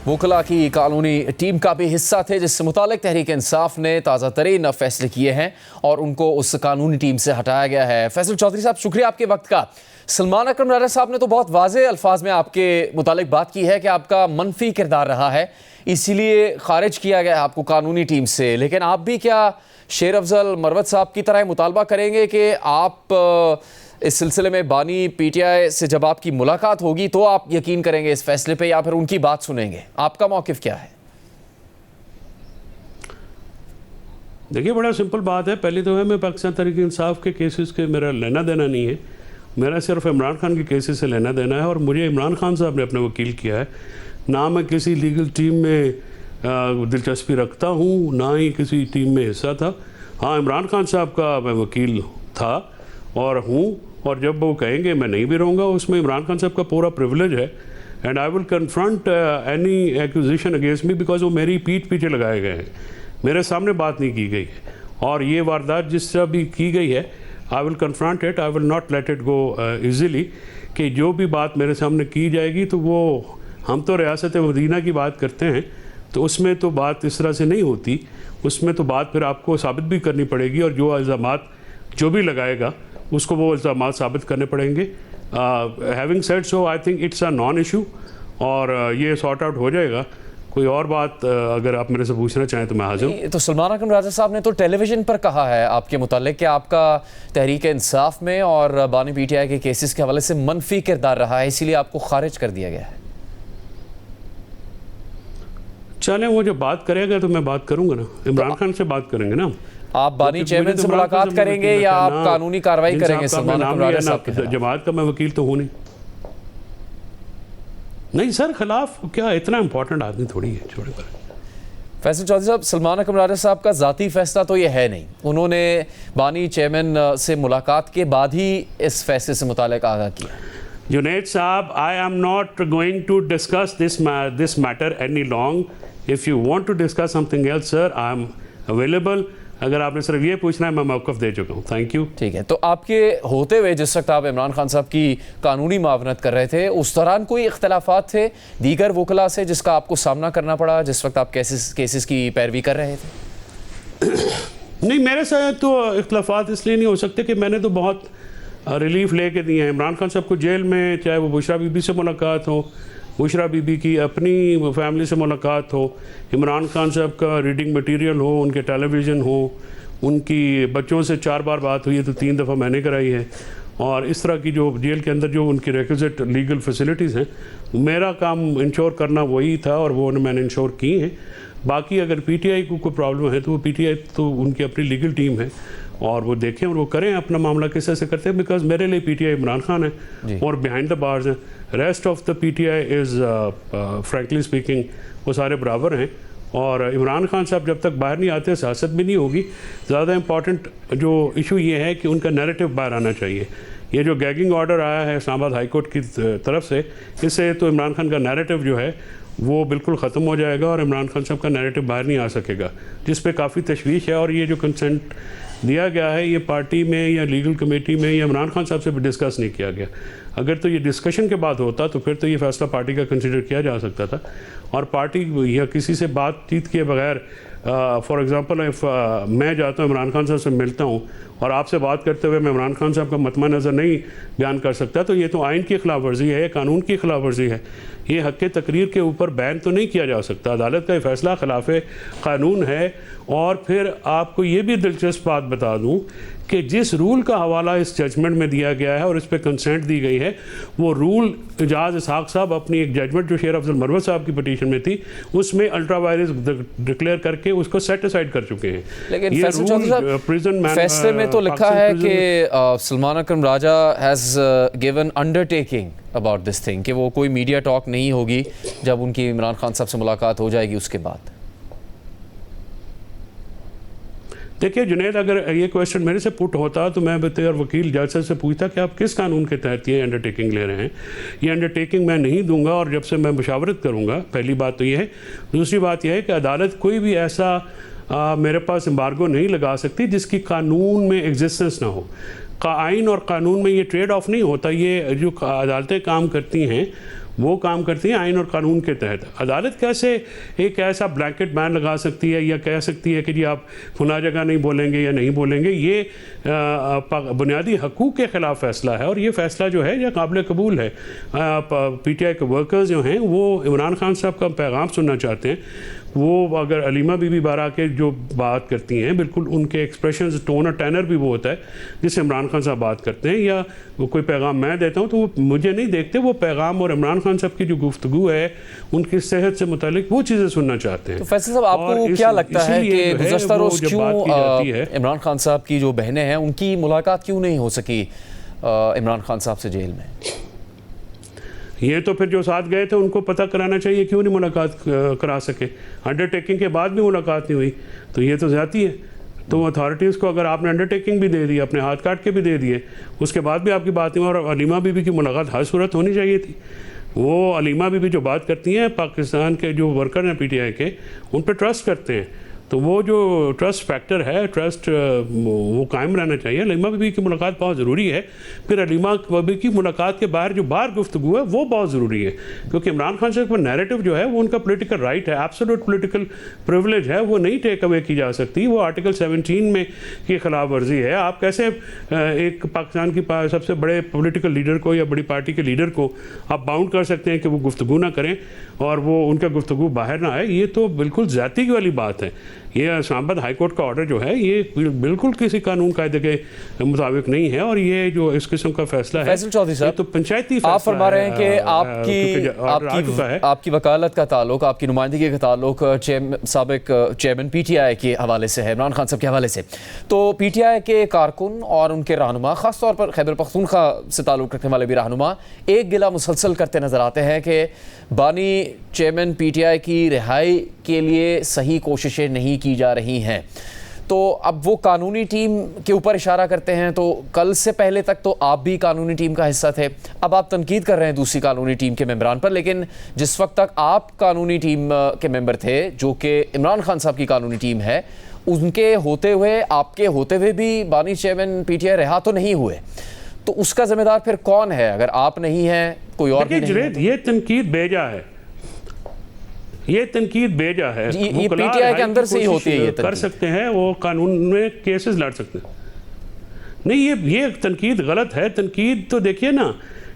वकला की कानूनी टीम का भी हिस्सा थे, जिससे मुतालिक तहरीक इंसाफ ने ताज़ा तरीन फैसले किए हैं और उनको उस कानूनी टीम से हटाया गया है। फैसल चौधरी साहब, शुक्रिया आपके वक्त का। सलमान अकरम राजा साहब ने तो बहुत वाज़े अल्फाज में आपके मुतालिक बात की है कि आपका मनफी किरदार रहा है, इसीलिए खारिज किया गया है आपको कानूनी टीम से। लेकिन आप भी क्या शेर अफजल मरवत साहब की तरह मुतालबा करेंगे कि आप इस सिलसिले में बानी पीटीआई से जब आपकी मुलाकात होगी तो आप यकीन करेंगे इस फैसले पे या फिर उनकी बात सुनेंगे? आपका मौक़िफ़ क्या है? देखिए, बड़ा सिंपल बात है। पहली तो है मैं पाकिस्तान तहरीक इंसाफ के केसेस के मेरा लेना देना नहीं है, मेरा सिर्फ इमरान खान के केसेस से लेना देना है। और मुझे इमरान खान साहब ने अपने वकील किया है, ना मैं किसी लीगल टीम में दिलचस्पी रखता हूँ, ना ही किसी टीम में हिस्सा था। हाँ, इमरान खान साहब का मैं वकील था और हूँ, और जब वो कहेंगे मैं नहीं भी रहूँगा, उसमें इमरान खान साहब का पूरा प्रिविलेज है। And I will confront any accusation against me because वो मेरी पीठ पीछे लगाए गए हैं। मेरे सामने बात नहीं की गई है। और ये वारदात जिस तरह भी की गई है, I will confront it, I will not let it go easily, कि जो भी बात मेरे सामने की जाएगी तो वो, हम तो रियासत मदीना की बात करते हैं, तो उसमें तो बात इस तरह से नहीं होती, उसमें तो बात फिर आपको साबित भी करनी पड़ेगी, और जो इल्ज़ामात जो भी लगाएगा उसको वो इल्ज़ामात साबित करने पड़ेंगे। Having said so, I think it's a non issue, और ये सॉर्ट आउट हो जाएगा। कोई और बात अगर आप मेरे से पूछना चाहें तो मैं हाजिर हूँ। तो सलमान अकरम राजा साहब ने तो टेलीविज़न पर कहा है आपके मुतालिक कि आपका तहरीक इंसाफ में और बानी पीटीआई के केसेस के हवाले से मनफी किरदार रहा है, इसीलिए आपको खारिज कर दिया गया है। चलें, वो जब बात करेगा तो मैं बात करूंगा ना, इमरान खान से बात करेंगे ना। आप बानी चेयरमैन से मुलाकात करेंगे या आप कानूनी कार्रवाई करेंगे? सलमान अकरम राजा साहब के जमात का मैं वकील तो हूँ नहीं सर, खिलाफ क्या, इतना इंपॉर्टेंट आदमी थोड़ी है, छोड़े पर। फैसल चौधरी साहब, सलमान अकरम राजा साहब का ज़ाती फैसला तो ये है नहीं, उन्होंने बानी चेयरमैन से मुलाकात के बाद ही इस फैसले से मुताल्लिक़ आगाह किया। जुनैद साहब, I am not going to discuss this matter any long. If you want to discuss something else sir, I am available. अगर आपने सिर्फ ये पूछना है, मैं मौक़िफ़ दे चुका हूँ। Thank you. ठीक है, तो आपके होते हुए जिस वक्त आप इमरान खान साहब की कानूनी मावनत कर रहे थे, उस दौरान कोई इख्तलाफात थे दीगर वकला से जिसका आपको सामना करना पड़ा जिस वक्त आप केसेस की पैरवी कर रहे थे? नहीं, मेरे साथ तो इख्तलाफात इसलिए नहीं हो सकते कि मैंने तो बहुत रिलीफ ले के दिए हैं इमरान खान साहब को जेल में, चाहे वो बुशरा बीबी से मुलाकात हो, बुशरा बीबी की अपनी फैमिली से मुलाकात हो, इमरान खान साहब का रीडिंग मटेरियल हो, उनके टेलीविज़न हो, उनकी बच्चों से 4 बार बात हुई है तो 3 दफ़ा मैंने कराई है, और इस तरह की जो जेल के अंदर जो उनकी रिक्विजिट लीगल फैसिलिटीज़ हैं, मेरा काम इंश्योर करना वही था और वो मैंने इंश्योर की हैं। बाकी अगर पीटीआई को कोई प्रॉब्लम है तो वो पीटीआई तो उनकी अपनी लीगल टीम है और वो देखें और वो करें अपना मामला किस तरह से करते हैं, बिकॉज मेरे लिए पीटीआई इमरान खान है और बिहाइंड द बार्स हैं। Rest of the PTI is frankly speaking वो सारे बराबर हैं, और इमरान खान साहब जब तक बाहर नहीं आते सियासत भी नहीं होगी। ज़्यादा इंपॉर्टेंट जो इशू ये है कि उनका नैरेटिव बाहर आना चाहिए। ये जो गैगिंग ऑर्डर आया है इस्लामाबाद हाई कोर्ट की तरफ से, इससे तो इमरान खान का नैरेटिव जो है वो बिल्कुल ख़त्म हो जाएगा और इमरान खान साहब का नैरेटिव बाहर नहीं आ सकेगा, जिस पे काफ़ी तशवीश है। और ये जो कंसेंट दिया गया है ये पार्टी में या लीगल कमेटी में या इमरान खान साहब से भी डिस्कस नहीं किया गया। अगर तो ये डिस्कशन के बाद होता तो फिर तो ये फैसला पार्टी का कंसिडर किया जा सकता था, और पार्टी या किसी से बातचीत किए बगैर फॉर एग्ज़ाम्पल मैं जाता हूँ इमरान खान साहब से मिलता हूँ और आपसे बात करते हुए मैं इमरान खान साहब का मतमा नज़र नहीं बयान कर सकता, तो ये तो आइन की खिलाफ वर्जी है, कानून की खिलाफ वर्जी है। ये हक़ के तकरीर के ऊपर बैन तो नहीं किया जा सकता। अदालत का ये फैसला खिलाफ कानून है। और फिर आपको ये भी दिलचस्प बात बता दूँ कि जिस रूल का हवाला इस जजमेंट में दिया गया है और इस पर कंसेंट दी गई है, वो रूल इजाज़ इसहाक़ साहब अपनी एक जजमेंट जो शेर अफजल मरवत साहब की पटिशन में थी उसमें अल्ट्रा वायरस डिक्लेयर करके उसको सेट असाइड कर चुके हैं। लेकिन फैसले में तो लिखा है कि Salman Akram Raja has given undertaking about this thing कि वो कोई मीडिया टॉक नहीं होगी जब उनकी इमरान खान साहब से मुलाकात हो जाएगी उसके बाद। देखिए जुनैद, अगर ये क्वेश्चन मेरे से पुट होता तो मैं बेहतर वकील जज से पूछता कि आप किस कानून के तहत ये अंडरटेकिंग ले रहे हैं। ये अंडरटेकिंग मैं नहीं दूंगा और जब से मैं मुशावरत करूंगा, पहली बात तो ये है। दूसरी बात यह है कि अदालत कोई भी ऐसा मेरे पास एम्बार्गो नहीं लगा सकती जिसकी कानून में एग्जिस्टेंस ना हो। आइन और कानून में ये ट्रेड ऑफ नहीं होता। ये जो अदालतें काम करती हैं वो काम करती हैं आइन और कानून के तहत। अदालत कैसे एक ऐसा ब्लैंकेट बैन लगा सकती है या कह सकती है कि जी आप फुला जगह नहीं बोलेंगे या नहीं बोलेंगे। ये बुनियादी हकूक़ के ख़िलाफ़ फ़ैसला है और ये फ़ैसला जो है यह काबिल कबूल है। पीटीआई के वर्कर्स जो हैं वो इमरान खान साहब का पैगाम सुनना चाहते हैं। वो अगर अलीमा बीबी बारा के जो बात करती हैं, बिल्कुल उनके एक्सप्रेशंस, टोन और टैनर भी वो होता है जिससे इमरान खान साहब बात करते हैं, या वो कोई पैगाम मैं देता हूँ तो वो मुझे नहीं देखते, वो पैगाम और इमरान खान साहब की जो गुफ्तगू है उनकी सेहत से मुतालिक वो चीज़ें सुनना चाहते हैं। तो फैसल साहब, आपको क्या लगता है कि गुज़श्ता रोज़ क्यों इमरान खान साहब की जो बहनें हैं उनकी मुलाकात क्यों नहीं हो सकी इमरान खान साहब से जेल में? ये तो फिर जो साथ गए थे उनको पता कराना चाहिए, क्यों नहीं मुलाकात करा सके। अंडरटेकिंग के बाद भी मुलाकात नहीं हुई तो ये तो ज़्यादती है। तो अथॉरिटीज़ को अगर आपने अंडरटेकिंग भी दे दी, अपने हाथ काट के भी दे दिए, उसके बाद भी आपकी बात नहीं। और अलीमा बीबी की मुलाकात हर सूरत होनी चाहिए थी। वो अलीमा बीबी जो बात करती हैं, पाकिस्तान के जो वर्कर हैं पीटीआई के, उन पर ट्रस्ट करते हैं, तो वो जो ट्रस्ट फैक्टर है, ट्रस्ट वो कायम रहना चाहिए। हलीमा बीबी की मुलाकात बहुत ज़रूरी है। फिर हलीमा बीबी की मुलाकात के बाहर जो बाहर गुफ्तगू है वो बहुत ज़रूरी है, क्योंकि इमरान खान साहब का नैरेटिव जो है वो उनका पॉलिटिकल राइट है, एब्सोल्यूट पॉलिटिकल प्रिविलेज है, वो नहीं टेक अवे की जा सकती। वो आर्टिकल 17 में की खिलाफ वर्जी है। आप कैसे एक पाकिस्तान की सबसे बड़े पॉलिटिकल लीडर को या बड़ी पार्टी के लीडर को आप बाउंड कर सकते हैं कि वो गुफ्तगू ना करें और वो उनका गुफ्तगू बाहर ना आए? ये तो बिल्कुल ज़्यादती वाली बात है। ये इस्लामाबाद हाई कोर्ट का ऑर्डर जो है ये बिल्कुल किसी कानून कायदे के मुताबिक नहीं है, और ये जो इस किस्म का फैसला है फैसल चौधरी साहब, तो पंचायती आप फरमा रहे हैं कि आपकी वकालत का ताल्लुक, आपकी नुमाइंदगी का ताल्लुक साबिक चेयरमैन PTI के हवाले से है, इमरान खान साहब के हवाले से। तो PTI के कारकुन और उनके रहनुमा, ख़ासतौर पर खैबर पख्तूनख्वा से ताल्लुक़ रखने वाले भी रहनुमा एक गिला मुसलसल करते नज़र आते हैं कि बानी चेयरमैन PTI की रिहाई के लिए सही कोशिशें नहीं की जा रही हैं। तो अब वो कानूनी टीम के ऊपर इशारा करते हैं, तो कल से पहले तक तो आप भी कानूनी टीम का हिस्सा थे, अब आप तनकीद कर रहे हैं दूसरी कानूनी टीम के मेंबरान पर, लेकिन जिस वक्त तक आप कानूनी टीम के मेंबर थे, जो कि इमरान खान साहब की कानूनी टीम है, उनके होते हुए, आपके होते हुए भी बानी चेयरमैन PTI रिहा तो नहीं हुए, तो उसका जिम्मेदार फिर कौन है? अगर आप नहीं हैं, कोई और भी नहीं है? ये तनकीद बेजा है, ये तनकीद बेजा है। ये PTI के अंदर से ही होती है। ये कर सकते हैं, वो कानून में केसेस लड़ सकते हैं। नहीं, ये तनकीद गलत है। तनकीद तो देखिए ना,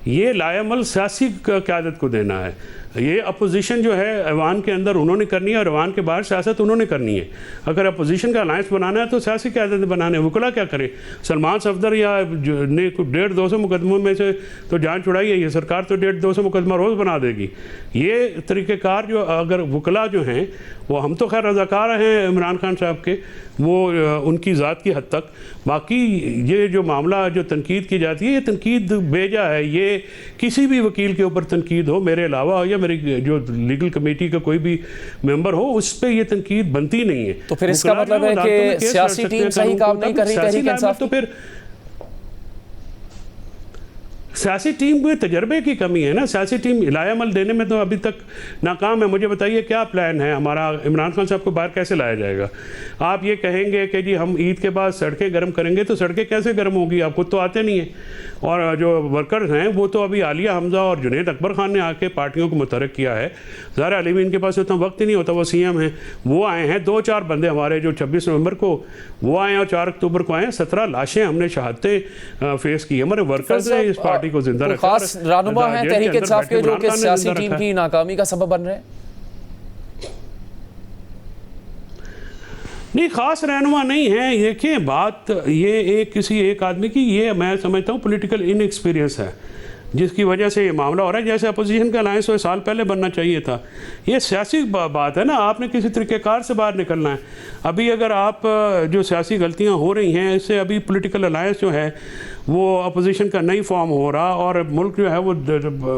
ये लायमल सियासी क़यादत को देना है। ये अपोजिशन जो है ऐवान के अंदर उन्होंने करनी है और ऐवान के बाहर सियासत उन्होंने करनी है। अगर अपोजिशन का अलायंस बनाना है तो सियासी क़यादत बनाने, वकला क्या करें? सलमान सफदर या ने 150-200 मुकदमों में से तो जान छुड़ाई है, ये सरकार तो 150-200 मुकदमा रोज़ बना देगी। ये तरीक़ेकार जो अगर वकला जो हैं वो, हम तो खैर रज़ाकार हैं इमरान खान साहब के, वो उनकी ज़ात की हद तक, बाकी ये जो मामला जो तनकीद की जाती है, ये तनकीद बेजा है। ये किसी भी वकील के ऊपर तनकीद हो, मेरे अलावा या मेरी जो लीगल कमेटी का कोई भी मेंबर हो, उस पर यह तनकीद बनती नहीं है। तो फिर इसका मतलब है कि सियासी टीम सही काम नहीं कर रही, तहरीक इंसाफ? तो फिर सियासी टीम में तजर्बे की कमी है ना। सियासी टीम लायामल देने में तो अभी तक नाकाम है। मुझे बताइए क्या प्लान है हमारा? इमरान खान साहब को बाहर कैसे लाया जाएगा? आप ये कहेंगे कि जी हम ईद के बाद सड़कें गर्म करेंगे, तो सड़कें कैसे गर्म होगी? आप खुद तो आते नहीं हैं, और जो वर्कर्स हैं वो तो अभी आलिया हमजा और जुनैद अकबर खान ने आके पार्टियों को मुतहर्रिक किया है। ज़ाहिर अली इनके पास उतना वक्त ही नहीं होता, वो CM हैं, वो आए हैं। 2-4 बंदे हमारे जो 26 नवंबर को वो आए और 4 अक्टूबर को आए। 17 लाशें हमने शहादतें फेस की। हमारे वर्कर्स ने इस पार्टी को जिंदा रखा। खास रहनुमा है तहरीक इंसाफ के जो कि सियासी टीम की नाकामी का सबब बन रहे हैं? नहीं, खास रहनुमा नहीं है। देखिए बात ये किसी एक आदमी की, ये मैं समझता हूँ पॉलिटिकल इनएक्सपीरियंस है जिसकी वजह से ये मामला हो रहा है। जैसे अपोजिशन का अलायंस 100 साल पहले बनना चाहिए था। ये सियासी बात है ना, आपने किसी तरीक़ेकार से बाहर निकलना है। अभी अगर आप जो सियासी गलतियां हो रही हैं, इससे अभी पॉलिटिकल अलायंस जो है वो अपोजिशन का नहीं फॉर्म हो रहा, और मुल्क जो है वो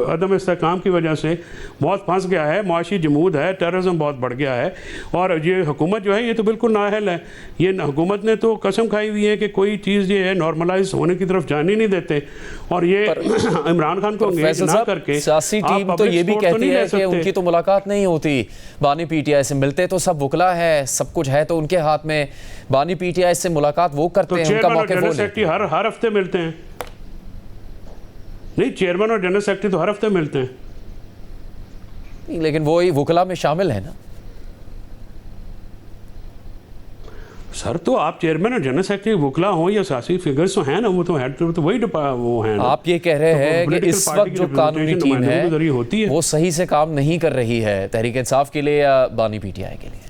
अदम इस्तेहकाम की वजह से बहुत फंस गया है, माशी जमूद है, टेररिज्म बहुत बढ़ गया है। और ये हुकूमत जो है ये तो बिल्कुल नाअहल है। ये हुकूमत ने तो कसम खाई हुई है कि कोई चीज़ ये है नॉर्मलाइज होने की तरफ जाने नहीं देते, और ये इमरान खान को एंगेज ना करके सियासी टीम तो ये भी कहती है कि उनकी तो मुलाकात नहीं होती बानी PTI से। मिलते तो सब वकला है, सब कुछ है तो उनके हाथ में, बानी PTI से मुलाकात वो करते हैं, उनका मौके वो लेते हैं। हर हफ्ते मिलते हैं। नहीं, चेयरमैन और जनरल सेक्रेटरी तो हर हफ्ते मिलते हैं, लेकिन वो ही वकला में शामिल है ना सर। तो आप चेयरमैन और जनरल सेक्रेटरी वकला हो या सियासी फिगर्स तो हैं ना, वो तो हेड तो वही वो हैं ना। आप ये कह रहे हैं कि इस वक्त जो कानूनी टीम है वो सही से काम नहीं कर रही है तहरीक इंसाफ के लिए या बानी PTI के लिए?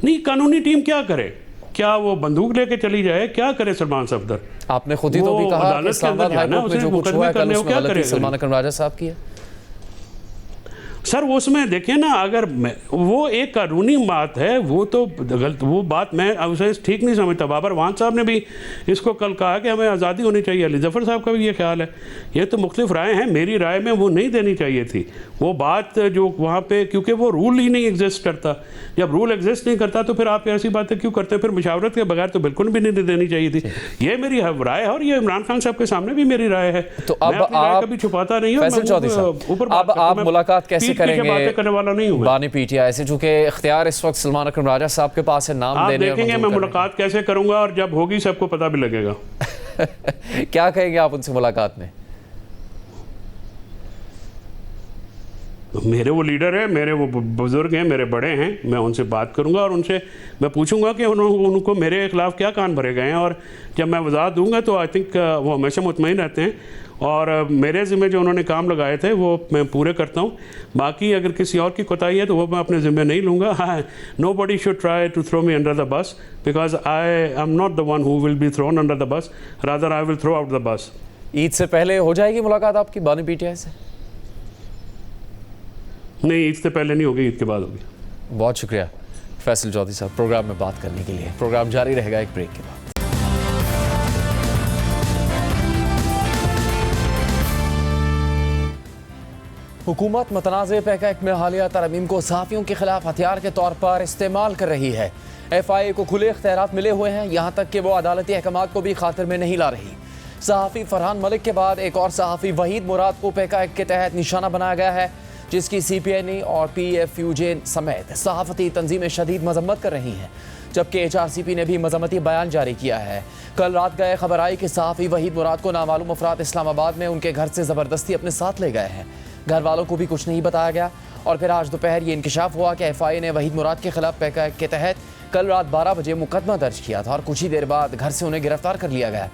नहीं, कानूनी टीम क्या करे? क्या वो बंदूक लेके चली जाए? क्या करे सलमान सफदर? आपने खुद ही तो भी कहा कि इस्लामाबाद हाई कोर्ट में जो कुछ हुआ है कल, उसमें गलती सलमान अकरम राजा साहब की है। सर उसमें देखिए ना, अगर वो एक कानूनी बात है, वो तो गलत, वो बात मैं उसे ठीक नहीं समझता। बाबर वान साहब ने भी इसको कल कहा कि हमें आज़ादी होनी चाहिए। अली जफ़र साहब का भी ये ख्याल है। ये तो मुख्तलिफ राय हैं। मेरी राय में वो नहीं देनी चाहिए थी वो बात जो वहाँ पे, क्योंकि वो रूल ही नहीं एग्जिस्ट करता। जब रूल एग्जिस्ट नहीं करता तो फिर आप ऐसी बातें क्यों करते? फिर मुशावरत के बगैर तो बिल्कुल भी नहीं देनी चाहिए थी। ये मेरी राय है, और ये इमरान खान साहब के सामने भी मेरी राय है। तो अब आप कभी छुपाता नहीं हूँ। अब आप मुलाकात कैसे पीठ पीछे करेंगे बातें करने वाला नहीं हूँ मैं। बानी पीटीआई से, चूंकि इख्तियार इस वक्त सलमान अकरम राजा साहब के पास है नाम आप देने और देखेंगे मंजूर मैं करने मुलाकात कैसे करूंगा और जब होगी सबको पता भी लगेगा। क्या कहेंगे आप उनसे मुलाकात में? मेरे वो लीडर है, मेरे वो बुजुर्ग हैं, मेरे बड़े हैं, मैं उनसे बात करूंगा और उनसे मैं पूछूंगा कि उनको मेरे खिलाफ क्या कान भरे गए हैं, और जब मैं वजाहत दूंगा तो आई थिंक वो हमेशा मुतमईन रहते हैं और मेरे ज़िम्मे जो उन्होंने काम लगाए थे वो मैं पूरे करता हूँ। बाकी अगर किसी और की कोताही है तो वो मैं अपने ज़िम्मे नहीं लूँगा। Nobody should try to throw me under the bus because I am not the one who will be thrown under the bus, rather I will throw out the bus. Eid से पहले हो जाएगी मुलाकात आपकी बानी पीटीआई से? नहीं, ईद से पहले नहीं होगी, ईद के बाद होगी। बहुत शुक्रिया फैसल चौधरी साहब प्रोग्राम में बात करने के लिए। प्रोग्राम जारी रहेगा एक ब्रेक के बाद। हुकूमत मतनाज़ पैकेट में हालिया तरमीम को सहाफ़ियों के खिलाफ हथियार के तौर पर इस्तेमाल कर रही है। FIA को खुले इख्तियारात मिले हुए हैं, यहाँ तक कि वो अदालती अहकामात को भी खातिर में नहीं ला रही। सहाफ़ी फरहान मलिक के बाद एक और सहाफ़ी वहीद मुराद को पैकेट के तहत निशाना बनाया गया है, जिसकी CPNA और PFUJ समेत सहाफ़ती तंजीमें शदीद मजम्मत कर रही हैं, जबकि HRCP ने भी मजम्मती बयान जारी किया है। कल रात गए खबर आई कि सहाफ़ी वहीद मुराद को नामालूम अफराद इस्लामाबाद में उनके घर से ज़बरदस्ती अपने साथ ले गए हैं। घर वालों को भी कुछ नहीं बताया गया और फिर आज दोपहर ये इंकशाफ हुआ कि FIA ने वहीद मुराद के खिलाफ पैकेट के तहत कल रात 12 बजे मुकदमा दर्ज किया था और कुछ ही देर बाद घर से उन्हें गिरफ्तार कर लिया गया।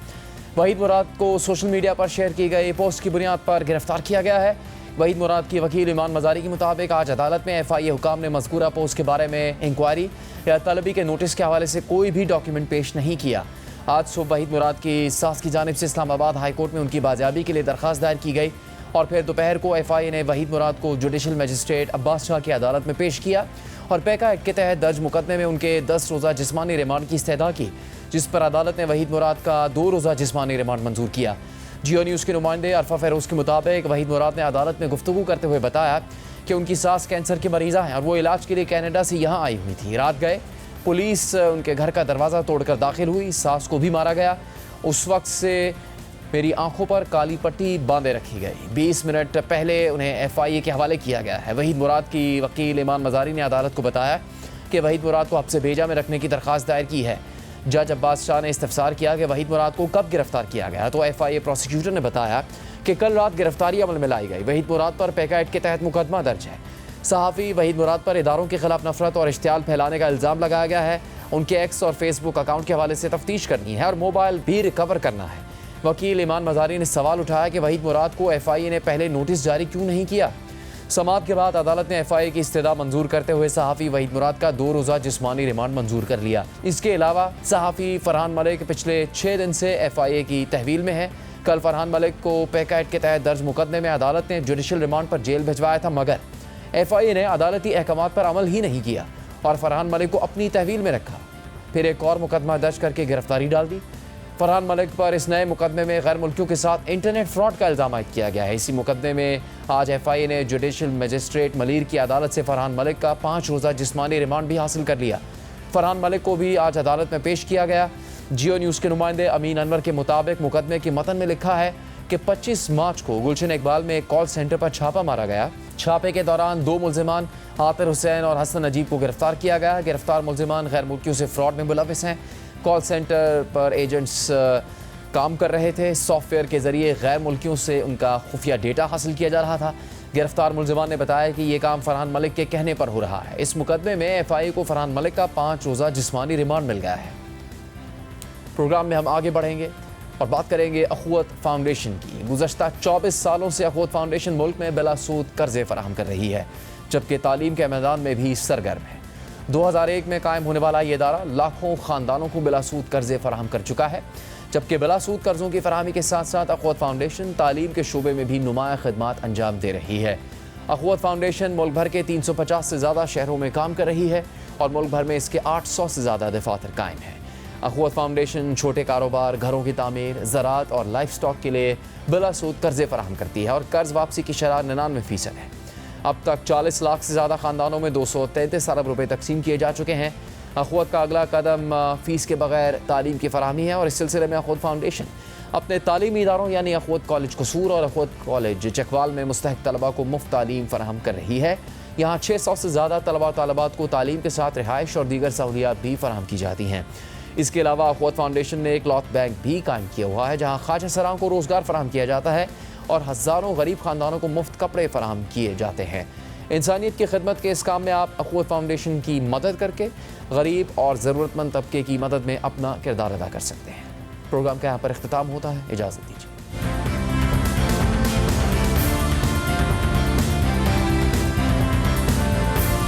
वहीद मुराद को सोशल मीडिया पर शेयर की गई पोस्ट की बुनियाद पर गिरफ्तार किया गया है। वहीद मुराद की वकील ईमान मजारी के मुताबिक आज अदालत में FIA हुकाम ने मज़कूरा पोस्ट के बारे में इंक्वायरी या तलबी के नोटिस के हवाले से कोई भी डॉक्यूमेंट पेश नहीं किया। आज सुबह वहीद मुराद की सास की जानिब से इस्लामाबाद हाई कोर्ट में उनकी बाजियाबी के लिए दरख्वास्त दायर की गई और फिर दोपहर को FIA ने वहीद मुराद को जुडिशल मजिस्ट्रेट अब्बास शाह की अदालत में पेश किया और पैका एक्ट के तहत दर्ज मुकदमे में उनके 10 रोज़ा जिस्मानी रिमांड की इस्तदा की, जिस पर अदालत ने वहीद मुराद का 2 रोज़ा जिस्मानी रिमांड मंजूर किया। जियो न्यूज़ के नुमाइंदे अरफा फेरोज़ के मुताबिक वहीद मुराद ने अदालत में गुफ्तगू करते हुए बताया कि उनकी सास कैंसर की मरीज़ा हैं और वो इलाज के लिए कनाडा से यहाँ आई हुई थी। रात गए पुलिस उनके घर का दरवाज़ा तोड़कर दाखिल हुई, सास को भी मारा गया। उस वक्त से मेरी आंखों पर काली पट्टी बांधे रखी गई। 20 मिनट पहले उन्हें FIA के हवाले किया गया है। वहीद मुराद की वकील ईमान मजारी ने अदालत को बताया कि वहीद मुराद को हब्से भेजा में रखने की दरख्वास्त दायर की है। जज अब्बास शाह ने इस्तफसार किया कि वहीद मुराद को कब गिरफ्तार किया गया, तो FIA प्रोसिक्यूटर ने बताया कि कल रात गिरफ्तारी अमल में लाई गई। वहीद मुराद पर पैका एक्ट के तहत मुकदमा दर्ज है। सहाफ़ी वहीद मुराद पर इदारों के खिलाफ नफरत और इश्तियाल फैलाने का इल्ज़ाम लगाया गया है। उनके एक्स और फेसबुक अकाउंट के हवाले से तफ्तीश करनी है और मोबाइल भी रिकवर करना है। वकील ईमान मजारी ने सवाल उठाया कि वहीद मुराद को FIA ने पहले नोटिस जारी क्यों नहीं किया। समाअत के बाद अदालत ने FIA की इस्तदा मंजूर करते हुए सहाफ़ी वहीद मुराद का 2 रोज़ा जिस्मानी रिमांड मंजूर कर लिया। इसके अलावा सहाफ़ी फरहान मलिक पिछले 6 दिन से FIA की तहवील में है। कल फरहान मलिक को पैका एक्ट के तहत दर्ज मुकदमे में अदालत ने जुडिशल रिमांड पर जेल भिजवाया था, मगर FIA ने अदालती अहकामात पर अमल ही नहीं किया और फरहान मलिक को अपनी तहवील में रखा। फिर एक और मुकदमा दर्ज करके गिरफ्तारी डाल दी। फरहान मलिक पर इस नए मुकदमे में गैर मुल्कियों के साथ इंटरनेट फ्रॉड का इल्ज़ाम आयद किया गया है। इसी मुकदमे में आज FIA ने जुडिशल मजिस्ट्रेट मलीर की अदालत से फरहान मलिक का 5 रोज़ा जिस्मानी रिमांड भी हासिल कर लिया। फरहान मलिक को भी आज अदालत में पेश किया गया। जियो न्यूज़ के नुमाइंदे अमीन अनवर के मुताबिक मुकदमे की मतन में लिखा है कि 25 मार्च को गुलशन इकबाल में एक कॉल सेंटर पर छापा मारा गया। छापे के दौरान 2 मुल्जिमान आतिर हुसैन और हसन नजीब को गिरफ्तार किया गया। गिरफ्तार मुल्जिमान गैर मुल्कियों से फ्रॉड में मुलविस हैं। कॉल सेंटर पर एजेंट्स काम कर रहे थे। सॉफ्टवेयर के ज़रिए गैर मुल्कियों से उनका खुफिया डेटा हासिल किया जा रहा था। गिरफ्तार मुल्जिमान ने बताया कि ये काम फरहान मलिक के कहने पर हो रहा है। इस मुकदमे में FIA को फरहान मलिक का 5 रोज़ा जिस्मानी रिमांड मिल गया है। प्रोग्राम में हम आगे बढ़ेंगे और बात करेंगे अखुवत फाउंडेशन की। गुज़श्ता 24 सालों से अखुवत फाउंडेशन मुल्क में बिला सूद कर्ज़े फराहम कर रही है, जबकि तालीम के मैदान में भी सरगर्म है। 2001 में कायम होने वाला ये इदारा लाखों ख़ानदानों को बिला सूद कर्ज़े फराहम कर चुका है, जबकि बिला सूद कर्ज़ों की फराहमी के साथ साथ अखुवत फाउंडेशन तालीम के शोबे में भी नुमाया खिदमात अंजाम दे रही है। अखुवत फाउंडेशन मुल्क भर के 350 से ज़्यादा शहरों में काम कर रही है और मुल्क भर में इसके 800 से ज़्यादा दफातर कायम हैं। अखुवत फाउंडेशन छोटे कारोबार, घरों की तामीर, ज़राअत और लाइफ स्टॉक के लिए बिला सूद कर्ज़े फराहम करती है और कर्ज़ वापसी की शरह 99% है। अब तक 40 लाख से ज़्यादा ख़ानदानों में 233 अरब रुपये तकसीम किए जा चुके हैं। अखुवत का अगला कदम फ़ीस के बगैर तालीम की फराहमी है और इस सिलसिले में अखुवत फाउंडेशन अपने तालीमी इदारों यानी अखवत कॉलेज कसूर और अखवत कॉलेज चकवाल में मुस्तहिक तलबा को मुफ्त तालीम फराहम कर रही है। यहाँ 600 से ज़्यादा तलबा तालबात को तालीम के साथ रिहाइश और दीगर सहूलियात भी फराहम की जाती हैं। इसके अलावा अखवत फाउंडेशन ने एक क्लॉथ बैंक भी कायम किया हुआ है, जहाँ ख्वाजा सराओं को रोज़गार फराहम किया जाता है और हज़ारों गरीब ख़ानदानों को मुफ्त कपड़े फराहम किए जाते हैं। इंसानियत की खिदमत के इस काम में आप अखवत फाउंडेशन की मदद करके गरीब और ज़रूरतमंद तबके की मदद में अपना किरदार अदा कर सकते हैं। प्रोग्राम का यहाँ पर इख्तिताम होता है, इजाज़त दीजिए।